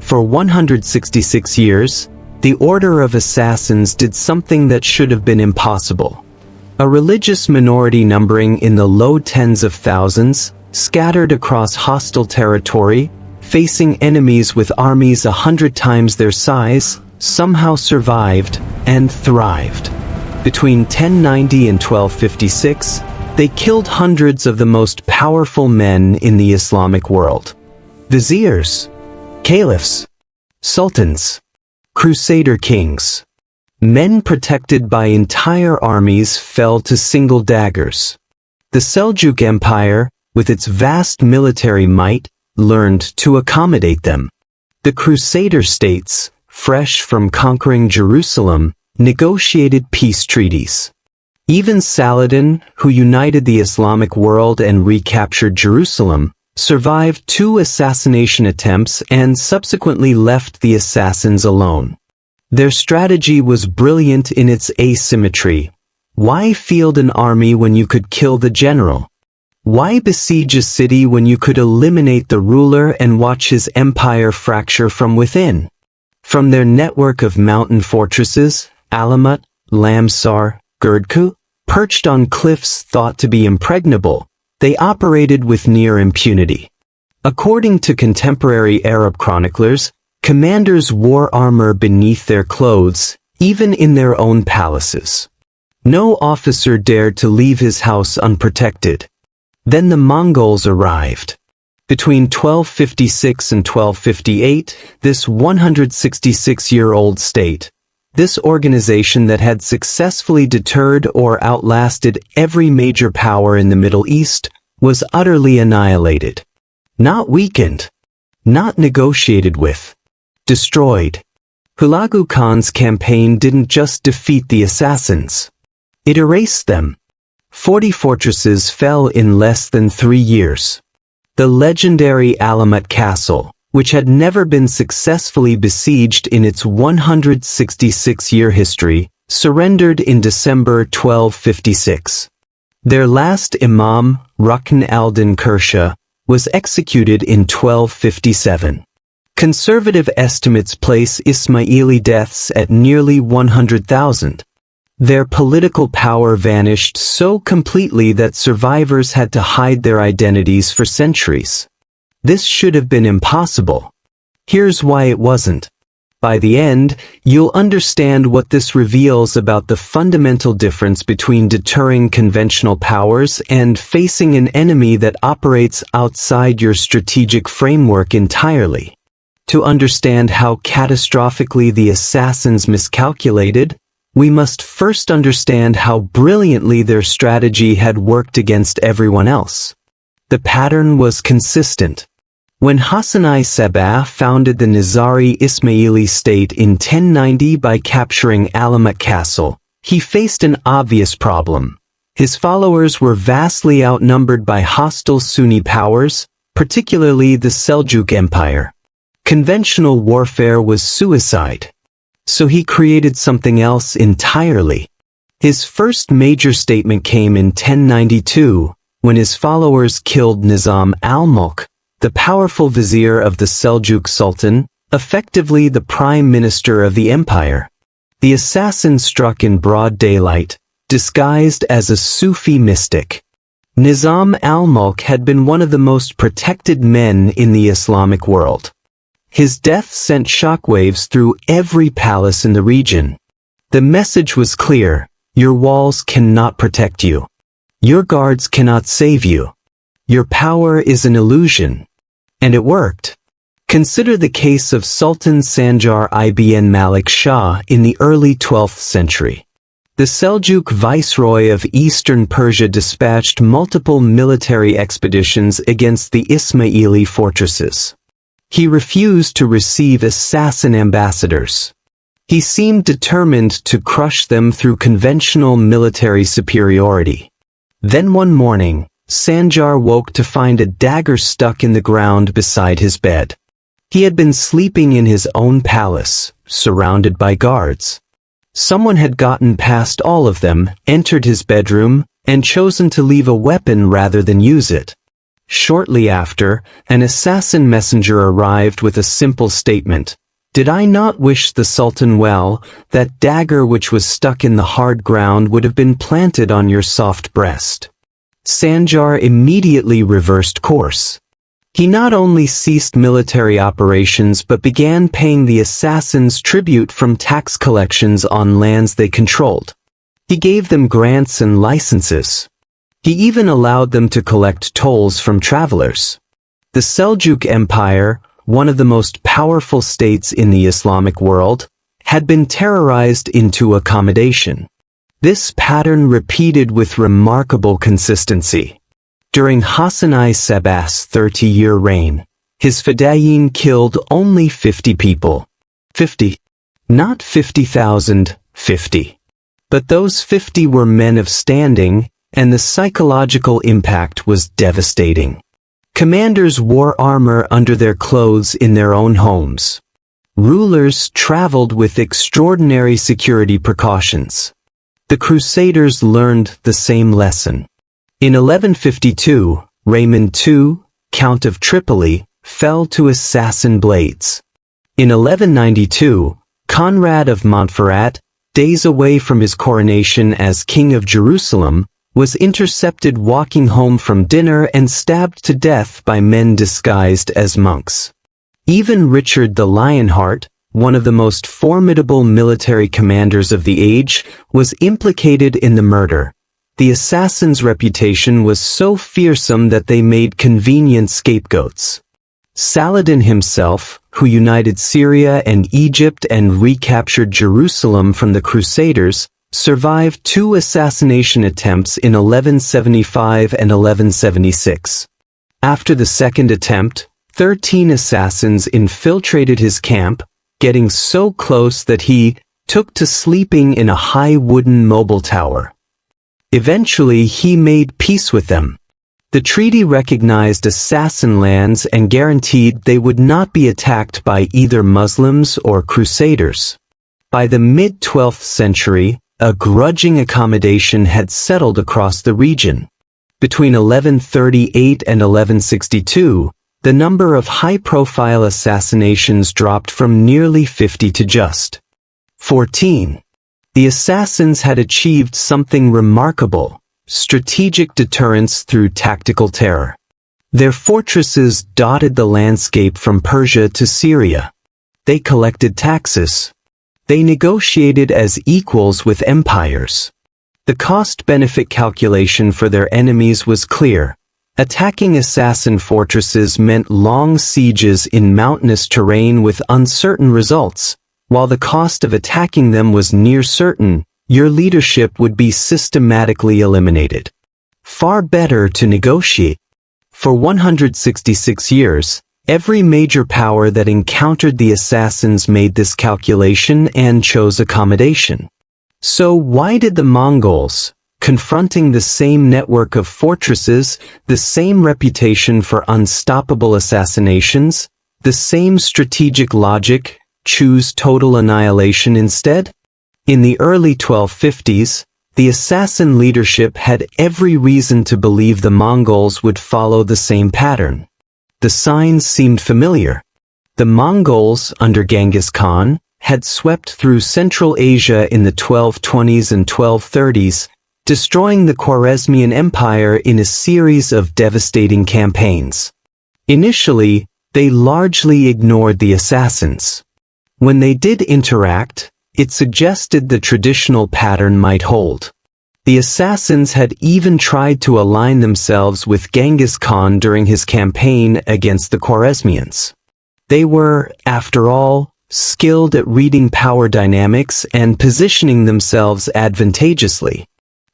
For 166 years, the Order of Assassins did something that should have been impossible. A religious minority numbering in the low tens of thousands, scattered across hostile territory, facing enemies with armies 100 times their size, somehow survived and thrived. Between 1090 and 1256, they killed hundreds of the most powerful men in the Islamic world. Viziers, caliphs, sultans, Crusader kings. Men protected by entire armies fell to single daggers. The Seljuk Empire, with its vast military might, learned to accommodate them. The Crusader states, fresh from conquering Jerusalem, negotiated peace treaties. Even Saladin, who united the Islamic world and recaptured Jerusalem, survived 2 assassination attempts and subsequently left the assassins alone. Their strategy was brilliant in its asymmetry. Why field an army when you could kill the general? Why besiege a city when you could eliminate the ruler and watch his empire fracture from within? From their network of mountain fortresses, Alamut, Lamsar, Gurdku, perched on cliffs thought to be impregnable, they operated with near impunity. According to contemporary Arab chroniclers, commanders wore armor beneath their clothes, even in their own palaces. No officer dared to leave his house unprotected. Then the Mongols arrived. Between 1256 and 1258, this 166-year-old state, this organization that had successfully deterred or outlasted every major power in the Middle East, was utterly annihilated. Not weakened. Not negotiated with. Destroyed. Hulagu Khan's campaign didn't just defeat the assassins. It erased them. 40 fortresses fell in less than 3 years. The legendary Alamut Castle, which had never been successfully besieged in its 166-year history, surrendered in December 1256. Their last imam, Rukn al-Din Kursha, was executed in 1257. Conservative estimates place Ismaili deaths at nearly 100,000. Their political power vanished so completely that survivors had to hide their identities for centuries. This should have been impossible. Here's why it wasn't. By the end, you'll understand what this reveals about the fundamental difference between deterring conventional powers and facing an enemy that operates outside your strategic framework entirely. To understand how catastrophically the assassins miscalculated, we must first understand how brilliantly their strategy had worked against everyone else. The pattern was consistent. When Hassan-I Sabah founded the Nizari Ismaili state in 1090 by capturing Alamut Castle, he faced an obvious problem. His followers were vastly outnumbered by hostile Sunni powers, particularly the Seljuk Empire. Conventional warfare was suicide. So he created something else entirely. His first major statement came in 1092, when his followers killed Nizam al-Mulk, the powerful vizier of the Seljuk Sultan, effectively the prime minister of the empire. The assassin struck in broad daylight, disguised as a Sufi mystic. Nizam al-Mulk had been one of the most protected men in the Islamic world. His death sent shockwaves through every palace in the region. The message was clear: your walls cannot protect you. Your guards cannot save you. Your power is an illusion. And it worked. Consider the case of Sultan Sanjar ibn Malik Shah in the early 12th century. The Seljuk viceroy of eastern Persia dispatched multiple military expeditions against the Ismaili fortresses. He refused to receive assassin ambassadors. He seemed determined to crush them through conventional military superiority. Then one morning, Sanjar woke to find a dagger stuck in the ground beside his bed. He had been sleeping in his own palace, surrounded by guards. Someone had gotten past all of them, entered his bedroom, and chosen to leave a weapon rather than use it. Shortly after, an assassin messenger arrived with a simple statement. Did I not wish the Sultan well, that dagger which was stuck in the hard ground would have been planted on your soft breast. Sanjar immediately reversed course. He not only ceased military operations but began paying the assassins tribute from tax collections on lands they controlled. He gave them grants and licenses. He even allowed them to collect tolls from travelers. The Seljuk Empire, one of the most powerful states in the Islamic world, had been terrorized into accommodation. This pattern repeated with remarkable consistency. During Hassan I Sabah's 30-year reign, his Fedayeen killed only 50 people. 50. Not 50,000, 50. But those 50 were men of standing, and the psychological impact was devastating. Commanders wore armor under their clothes in their own homes. Rulers traveled with extraordinary security precautions. The Crusaders learned the same lesson. In 1152, Raymond II, Count of Tripoli, fell to assassin blades. In 1192, Conrad of Montferrat, days away from his coronation as King of Jerusalem, was intercepted walking home from dinner and stabbed to death by men disguised as monks. Even Richard the Lionheart, one of the most formidable military commanders of the age, was implicated in the murder. The assassins' reputation was so fearsome that they made convenient scapegoats. Saladin himself, who united Syria and Egypt and recaptured Jerusalem from the Crusaders, survived 2 assassination attempts in 1175 and 1176. After the second attempt, 13 assassins infiltrated his camp, getting so close that he took to sleeping in a high wooden mobile tower. Eventually, he made peace with them. The treaty recognized assassin lands and guaranteed they would not be attacked by either Muslims or Crusaders. By the mid-12th century, a grudging accommodation had settled across the region. Between 1138 and 1162, the number of high-profile assassinations dropped from nearly 50 to just 14. The assassins had achieved something remarkable: strategic deterrence through tactical terror. Their fortresses dotted the landscape from Persia to Syria. They collected taxes. They negotiated as equals with empires. The cost-benefit calculation for their enemies was clear. Attacking assassin fortresses meant long sieges in mountainous terrain with uncertain results. While the cost of attacking them was near certain, your leadership would be systematically eliminated. Far better to negotiate. For 166 years, every major power that encountered the assassins made this calculation and chose accommodation. So why did the Mongols, confronting the same network of fortresses, the same reputation for unstoppable assassinations, the same strategic logic, choose total annihilation instead? In the early 1250s, the assassin leadership had every reason to believe the Mongols would follow the same pattern. The signs seemed familiar. The Mongols, under Genghis Khan, had swept through Central Asia in the 1220s and 1230s, destroying the Khwarezmian Empire in a series of devastating campaigns. Initially, they largely ignored the assassins. When they did interact, it suggested the traditional pattern might hold. The assassins had even tried to align themselves with Genghis Khan during his campaign against the Khwarezmians. They were, after all, skilled at reading power dynamics and positioning themselves advantageously.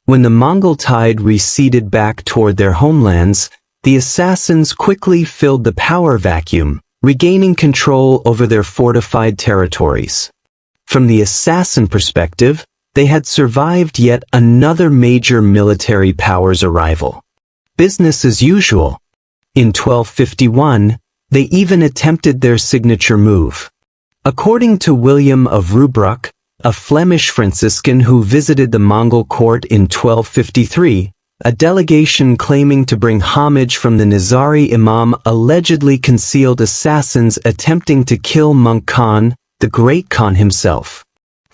When the Mongol tide receded back toward their homelands, the assassins quickly filled the power vacuum, regaining control over their fortified territories. From the assassin perspective, they had survived yet another major military power's arrival. Business as usual. In 1251, they even attempted their signature move. According to William of Rubruck, a Flemish Franciscan who visited the Mongol court in 1253, a delegation claiming to bring homage from the Nizari Imam allegedly concealed assassins attempting to kill Monk Khan, the Great Khan himself.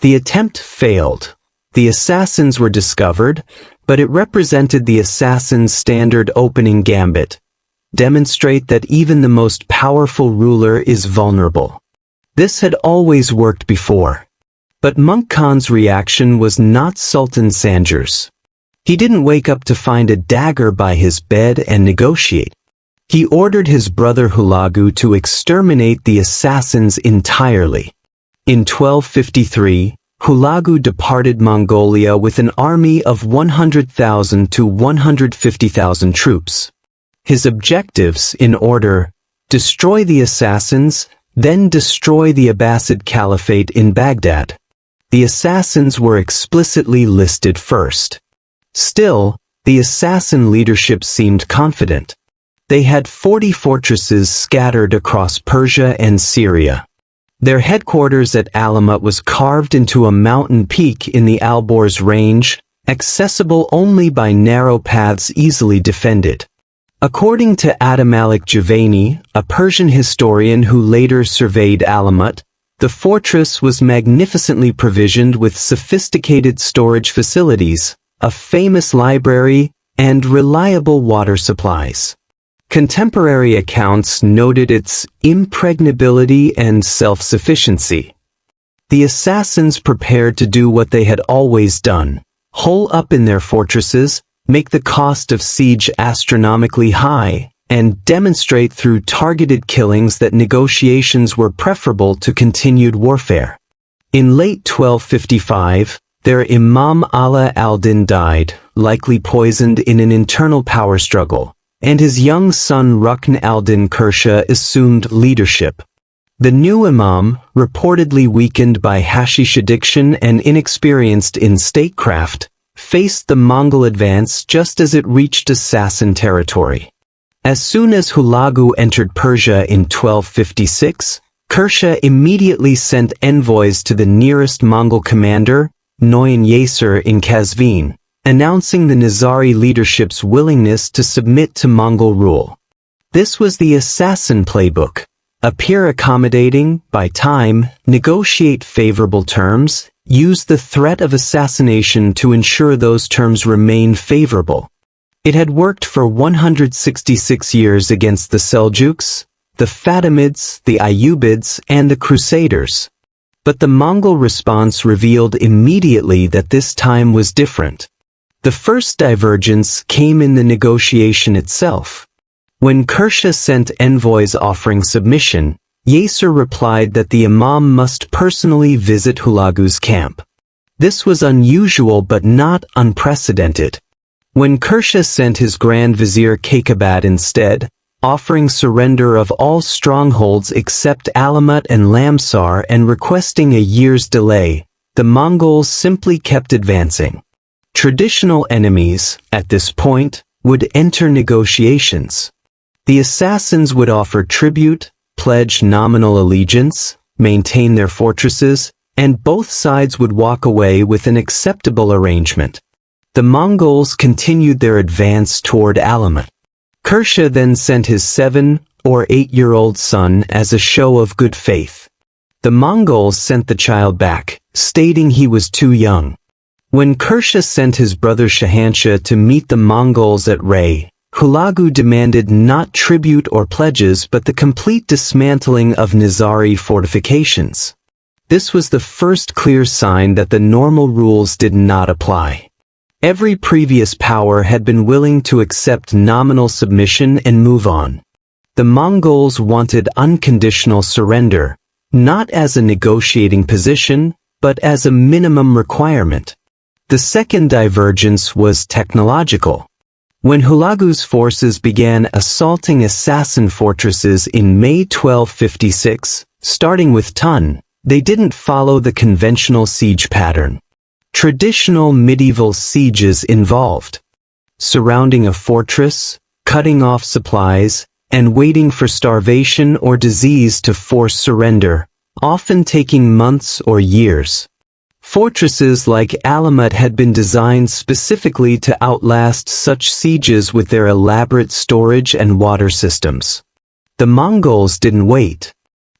The attempt failed. The assassins were discovered, but it represented the assassin's standard opening gambit. Demonstrate that even the most powerful ruler is vulnerable. This had always worked before. But Monk Khan's reaction was not Sultan Sanjar's. He didn't wake up to find a dagger by his bed and negotiate. He ordered his brother Hulagu to exterminate the assassins entirely. In 1253, Hulagu departed Mongolia with an army of 100,000 to 150,000 troops. His objectives, in order: destroy the assassins, then destroy the Abbasid Caliphate in Baghdad. The assassins were explicitly listed first. Still, the assassin leadership seemed confident. They had 40 fortresses scattered across Persia and Syria. Their headquarters at Alamut was carved into a mountain peak in the Alborz range, accessible only by narrow paths easily defended. According to Ata-Malik Javani, a Persian historian who later surveyed Alamut, the fortress was magnificently provisioned with sophisticated storage facilities, a famous library, and reliable water supplies. Contemporary accounts noted its impregnability and self-sufficiency. The assassins prepared to do what they had always done: hole up in their fortresses, make the cost of siege astronomically high, and demonstrate through targeted killings that negotiations were preferable to continued warfare. In late 1255, their Imam Ala al-Din died, likely poisoned in an internal power struggle, and his young son Rukn al-Din Kursha assumed leadership. The new Imam, reportedly weakened by hashish addiction and inexperienced in statecraft, faced the Mongol advance just as it reached assassin territory. As soon as Hulagu entered Persia in 1256, Kursha immediately sent envoys to the nearest Mongol commander, Noyan Yasir in Kazvin, announcing the Nizari leadership's willingness to submit to Mongol rule. This was the assassin playbook: appear accommodating, buy time, negotiate favorable terms, use the threat of assassination to ensure those terms remain favorable. It had worked for 166 years against the Seljuks, the Fatimids, the Ayyubids, and the Crusaders. But the Mongol response revealed immediately that this time was different. The first divergence came in the negotiation itself. When Kursha sent envoys offering submission, Yasir replied that the Imam must personally visit Hulagu's camp. This was unusual but not unprecedented. When Kursha sent his Grand Vizier Kaikabad instead, offering surrender of all strongholds except Alamut and Lamsar and requesting a year's delay, the Mongols simply kept advancing. Traditional enemies, at this point, would enter negotiations. The assassins would offer tribute, pledge nominal allegiance, maintain their fortresses, and both sides would walk away with an acceptable arrangement. The Mongols continued their advance toward Alamut. Kursha then sent his 7- or 8-year-old son as a show of good faith. The Mongols sent the child back, stating he was too young. When Kursha sent his brother Shahanshah to meet the Mongols at Ray, Hulagu demanded not tribute or pledges but the complete dismantling of Nizari fortifications. This was the first clear sign that the normal rules did not apply. Every previous power had been willing to accept nominal submission and move on. The Mongols wanted unconditional surrender, not as a negotiating position, but as a minimum requirement. The second divergence was technological. When Hulagu's forces began assaulting assassin fortresses in May 1256, starting with Tun, they didn't follow the conventional siege pattern. Traditional medieval sieges involved surrounding a fortress, cutting off supplies, and waiting for starvation or disease to force surrender, often taking months or years. Fortresses like Ata-Malik had been designed specifically to outlast such sieges with their elaborate storage and water systems. The Mongols didn't wait.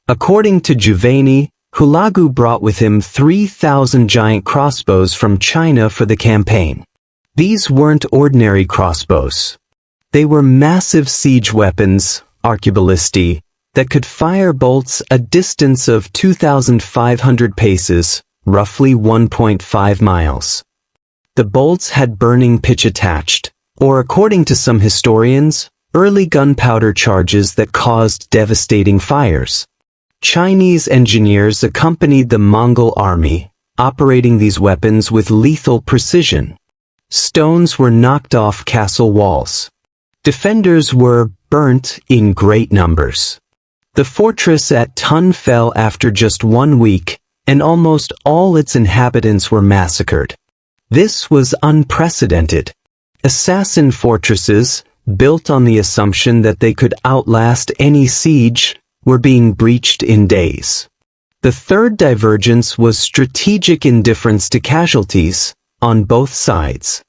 According to Giovanni, Hulagu brought with him 3,000 giant crossbows from China for the campaign. These weren't ordinary crossbows. They were massive siege weapons, arquebulisti, that could fire bolts a distance of 2,500 paces, roughly 1.5 miles. The bolts had burning pitch attached, or according to some historians, early gunpowder charges that caused devastating fires. Chinese engineers accompanied the Mongol army, operating these weapons with lethal precision. Stones were knocked off castle walls. Defenders were burnt in great numbers. The fortress at Tun fell after just 1 week, and almost all its inhabitants were massacred. This was unprecedented. Assassin fortresses, built on the assumption that they could outlast any siege, were being breached in days. The third divergence was strategic indifference to casualties, on both sides.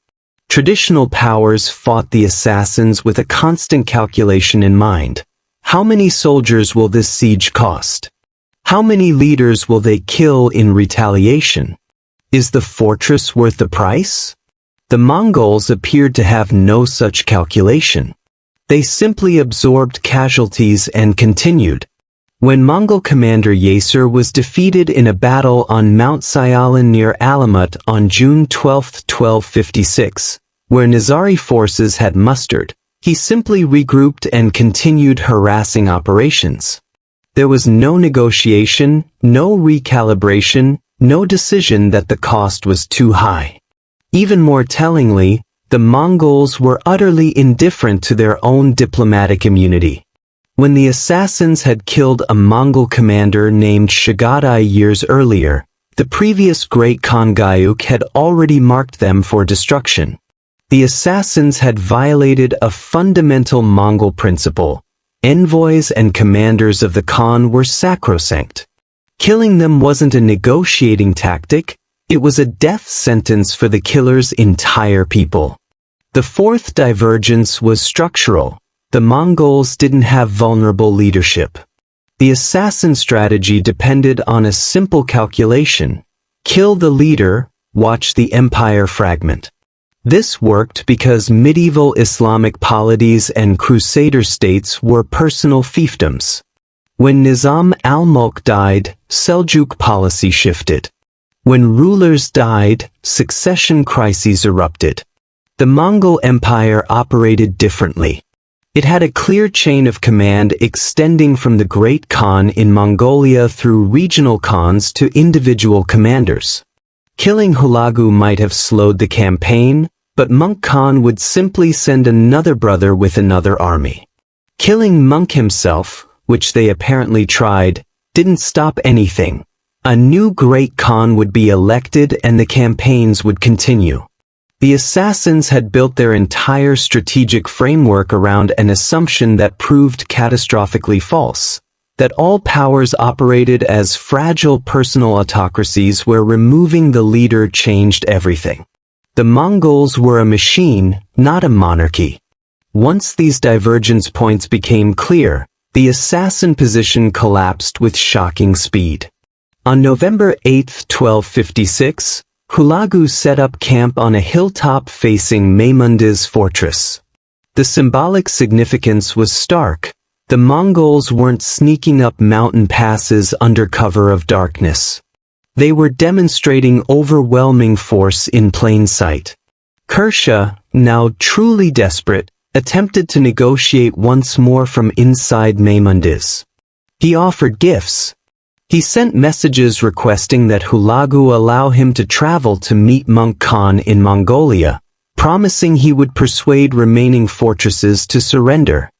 Traditional powers fought the assassins with a constant calculation in mind. How many soldiers will this siege cost? How many leaders will they kill in retaliation? Is the fortress worth the price? The Mongols appeared to have no such calculation. They simply absorbed casualties and continued. When Mongol commander Yasir was defeated in a battle on Mount Syalan near Ata-Malik on June 12, 1256, where Nizari forces had mustered, he simply regrouped and continued harassing operations. There was no negotiation, no recalibration, no decision that the cost was too high. Even more tellingly, the Mongols were utterly indifferent to their own diplomatic immunity. When the assassins had killed a Mongol commander named Shagadai years earlier, the previous great Khan Gayuk had already marked them for destruction. The assassins had violated a fundamental Mongol principle. Envoys and commanders of the Khan were sacrosanct. Killing them wasn't a negotiating tactic, it was a death sentence for the killer's entire people. The fourth divergence was structural. The Mongols didn't have vulnerable leadership. The assassin strategy depended on a simple calculation. Kill the leader, watch the empire fragment. This worked because medieval Islamic polities and Crusader states were personal fiefdoms. When Nizam al-Mulk died, Seljuk policy shifted. When rulers died, succession crises erupted. The Mongol Empire operated differently. It had a clear chain of command extending from the Great Khan in Mongolia through regional khans to individual commanders. Killing Hulagu might have slowed the campaign, but Monk Khan would simply send another brother with another army. Killing Monk himself, which they apparently tried, didn't stop anything. A new Great Khan would be elected and the campaigns would continue. The assassins had built their entire strategic framework around an assumption that proved catastrophically false, that all powers operated as fragile personal autocracies where removing the leader changed everything. The Mongols were a machine, not a monarchy. Once these divergence points became clear, the assassin position collapsed with shocking speed. On November 8, 1256, Hulagu set up camp on a hilltop facing Maimundiz fortress. The symbolic significance was stark. The Mongols weren't sneaking up mountain passes under cover of darkness. They were demonstrating overwhelming force in plain sight. Kersha, now truly desperate, attempted to negotiate once more from inside Maimundiz. He offered gifts. He sent messages requesting that Hulagu allow him to travel to meet Monk Khan in Mongolia, promising he would persuade remaining fortresses to surrender.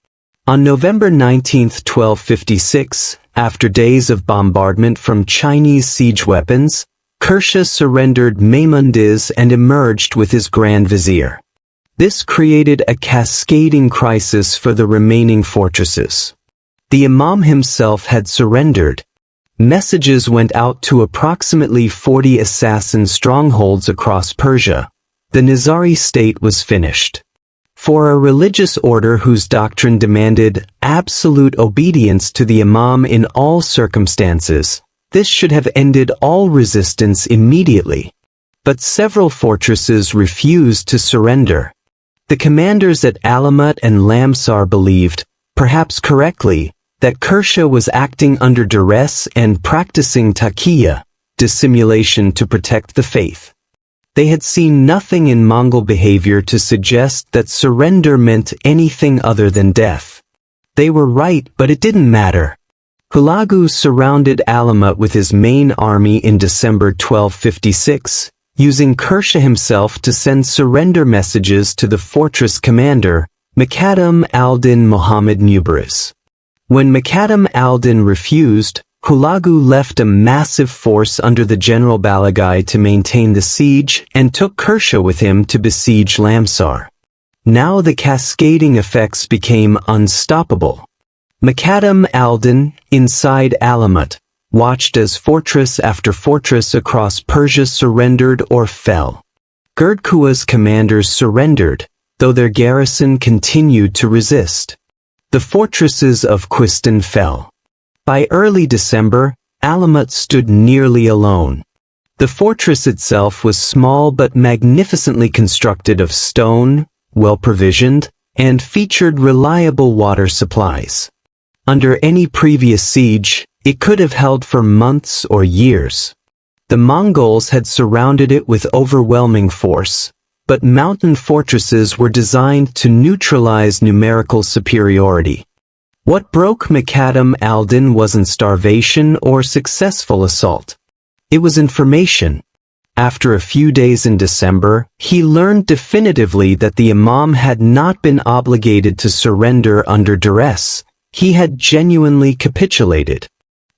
On November 19, 1256, after days of bombardment from Chinese siege weapons, Kersha surrendered Maimundiz and emerged with his Grand Vizier. This created a cascading crisis for the remaining fortresses. The Imam himself had surrendered. Messages went out to approximately 40 assassin strongholds across Persia. The Nizari state was finished. For a religious order whose doctrine demanded absolute obedience to the imam in all circumstances, this should have ended all resistance immediately. But several fortresses refused to surrender. The commanders at Alamat and Lamsar believed, perhaps correctly, that Kersha was acting under duress and practicing taqiyya, dissimulation to protect the faith. They had seen nothing in Mongol behavior to suggest that surrender meant anything other than death. They were right, but it didn't matter. Hulagu surrounded Alamat with his main army in December 1256, using Kersha himself to send surrender messages to the fortress commander, Muqaddam al-Din Muhammad Nubaris. When Muqaddam al-Din refused, Hulagu left a massive force under the General Balagai to maintain the siege and took Kersha with him to besiege Lamsar. Now the cascading effects became unstoppable. Muqaddam al-Din, inside Alamat, watched as fortress after fortress across Persia surrendered or fell. Gerdkua's commanders surrendered, though their garrison continued to resist. The fortresses of Quistan fell. By early December, Alamat stood nearly alone. The fortress itself was small but magnificently constructed of stone, well-provisioned, and featured reliable water supplies. Under any previous siege, it could have held for months or years. The Mongols had surrounded it with overwhelming force, but mountain fortresses were designed to neutralize numerical superiority. What broke Muqaddam al-Din wasn't starvation or successful assault. It was information. After a few days in December, he learned definitively that the imam had not been obligated to surrender under duress. He had genuinely capitulated.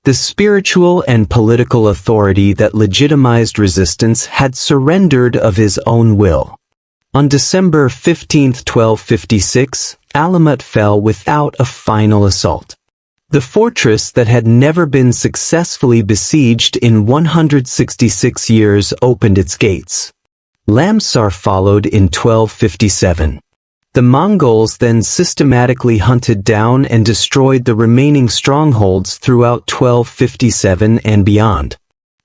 The spiritual and political authority that legitimized resistance had surrendered of his own will. On December 15, 1256, Alamat fell without a final assault. The fortress that had never been successfully besieged in 166 years opened its gates. Lamsar followed in 1257. The Mongols then systematically hunted down and destroyed the remaining strongholds throughout 1257 and beyond.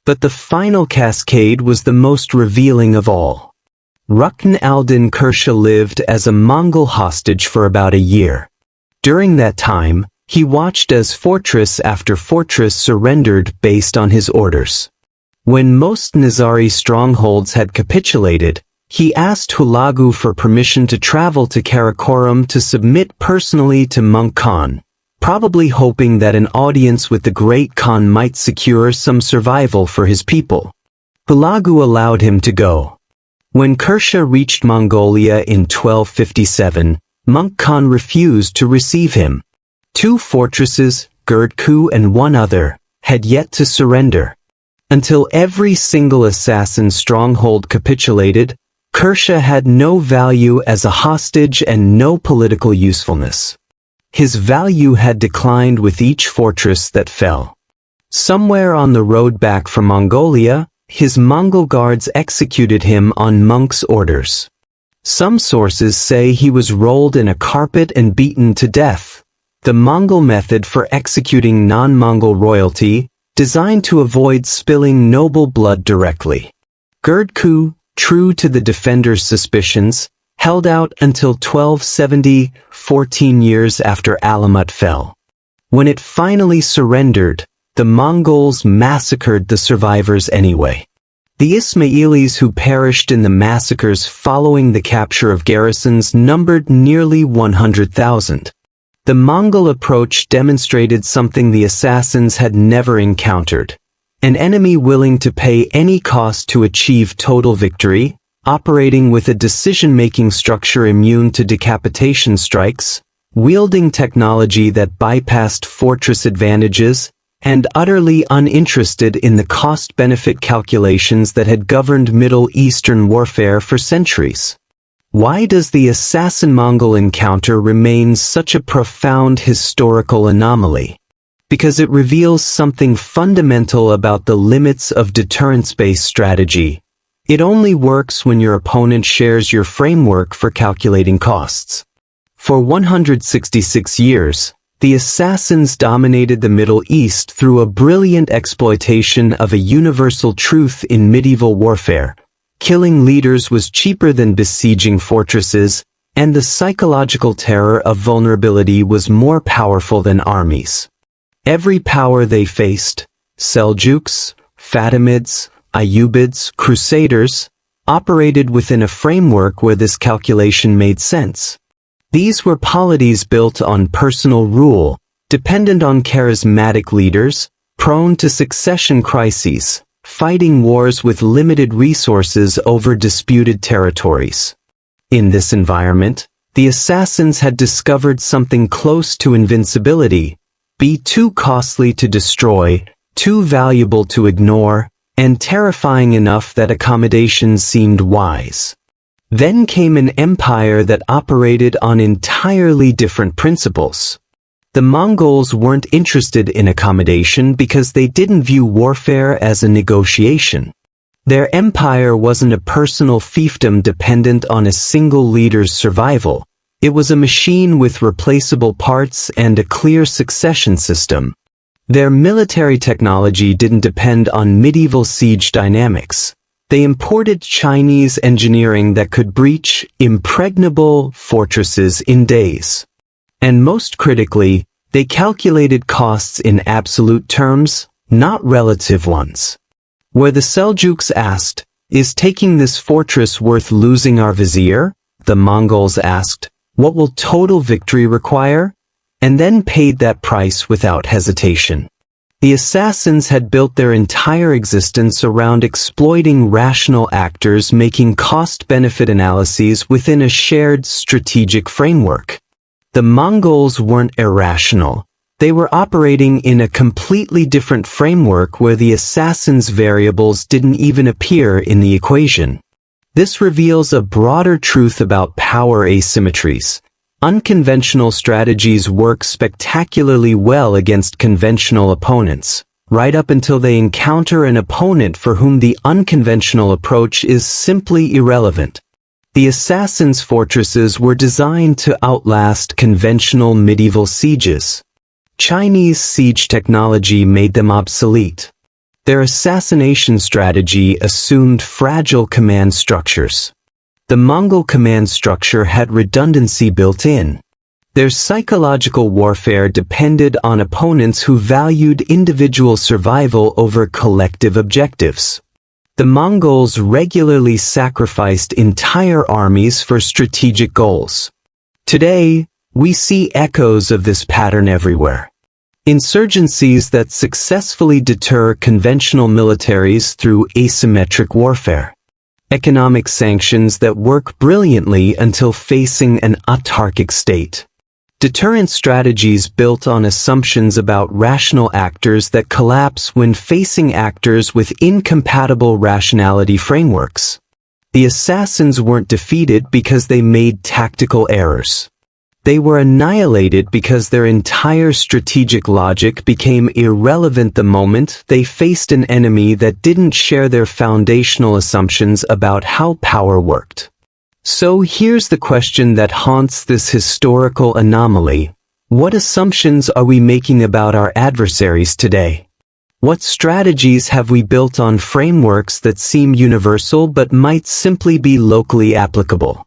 But the final cascade was the most revealing of all. Rukn al-Din Kersha lived as a Mongol hostage for about a year. During that time, he watched as fortress after fortress surrendered based on his orders. When most Nizari strongholds had capitulated, he asked Hulagu for permission to travel to Karakoram to submit personally to Monk Khan, probably hoping that an audience with the great Khan might secure some survival for his people. Hulagu allowed him to go. When Kersha reached Mongolia in 1257, Monk Khan refused to receive him. Two fortresses, Gerdku and one other, had yet to surrender. Until every single assassin stronghold capitulated, Kersha had no value as a hostage and no political usefulness. His value had declined with each fortress that fell. Somewhere on the road back from Mongolia, his Mongol guards executed him on Monk's orders. Some sources say he was rolled in a carpet and beaten to death, the Mongol method for executing non-Mongol royalty, designed to avoid spilling noble blood directly. Gerdku, true to the defender's suspicions, held out until 1270, 14 years after Alamat fell. When it finally surrendered, the Mongols massacred the survivors anyway. The Ismailis who perished in the massacres following the capture of garrisons numbered nearly 100,000. The Mongol approach demonstrated something the assassins had never encountered: an enemy willing to pay any cost to achieve total victory, operating with a decision-making structure immune to decapitation strikes, wielding technology that bypassed fortress advantages, and utterly uninterested in the cost-benefit calculations that had governed Middle Eastern warfare for centuries. Why does the assassin-Mongol encounter remain such a profound historical anomaly? because it reveals something fundamental about the limits of deterrence-based strategy. It only works when your opponent shares your framework for calculating costs. For 166 years, the assassins dominated the Middle East through a brilliant exploitation of a universal truth in medieval warfare. Killing leaders was cheaper than besieging fortresses, and the psychological terror of vulnerability was more powerful than armies. Every power they faced, Seljuks, Fatimids, Ayyubids, Crusaders, operated within a framework where this calculation made sense. These were polities built on personal rule, dependent on charismatic leaders, prone to succession crises, fighting wars with limited resources over disputed territories. In this environment, the assassins had discovered something close to invincibility: be too costly to destroy, too valuable to ignore, and terrifying enough that accommodation seemed wise. Then came an empire that operated on entirely different principles. The Mongols weren't interested in accommodation because they didn't view warfare as a negotiation. Their empire wasn't a personal fiefdom dependent on a single leader's survival. It was a machine with replaceable parts and a clear succession system. Their military technology didn't depend on medieval siege dynamics. They imported Chinese engineering that could breach impregnable fortresses in days. And most critically, they calculated costs in absolute terms, not relative ones. Where the Seljuks asked, "Is taking this fortress worth losing our vizier?" the Mongols asked, "What will total victory require?" and then paid that price without hesitation. The assassins had built their entire existence around exploiting rational actors making cost-benefit analyses within a shared strategic framework. The Mongols weren't irrational. They were operating in a completely different framework where the assassins' variables didn't even appear in the equation. This reveals a broader truth about power asymmetries. Unconventional strategies work spectacularly well against conventional opponents, right up until they encounter an opponent for whom the unconventional approach is simply irrelevant. The assassins' fortresses were designed to outlast conventional medieval sieges. Chinese siege technology made them obsolete. Their assassination strategy assumed fragile command structures. The Mongol command structure had redundancy built in. Their psychological warfare depended on opponents who valued individual survival over collective objectives. The Mongols regularly sacrificed entire armies for strategic goals. Today, we see echoes of this pattern everywhere. Insurgencies that successfully deter conventional militaries through asymmetric warfare. Economic sanctions that work brilliantly until facing an autarkic state. Deterrent strategies built on assumptions about rational actors that collapse when facing actors with incompatible rationality frameworks. The assassins weren't defeated because they made tactical errors. They were annihilated because their entire strategic logic became irrelevant the moment they faced an enemy that didn't share their foundational assumptions about how power worked. So here's the question that haunts this historical anomaly. What assumptions are we making about our adversaries today? What strategies have we built on frameworks that seem universal but might simply be locally applicable?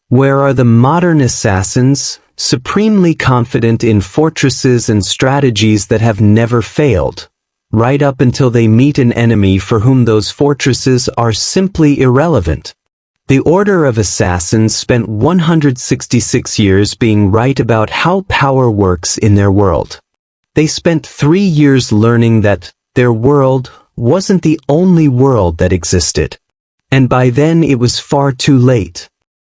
Where are the modern assassins, supremely confident in fortresses and strategies that have never failed, right up until they meet an enemy for whom those fortresses are simply irrelevant? The Order of Assassins spent 166 years being right about how power works in their world. They spent 3 years learning that their world wasn't the only world that existed. And by then it was far too late.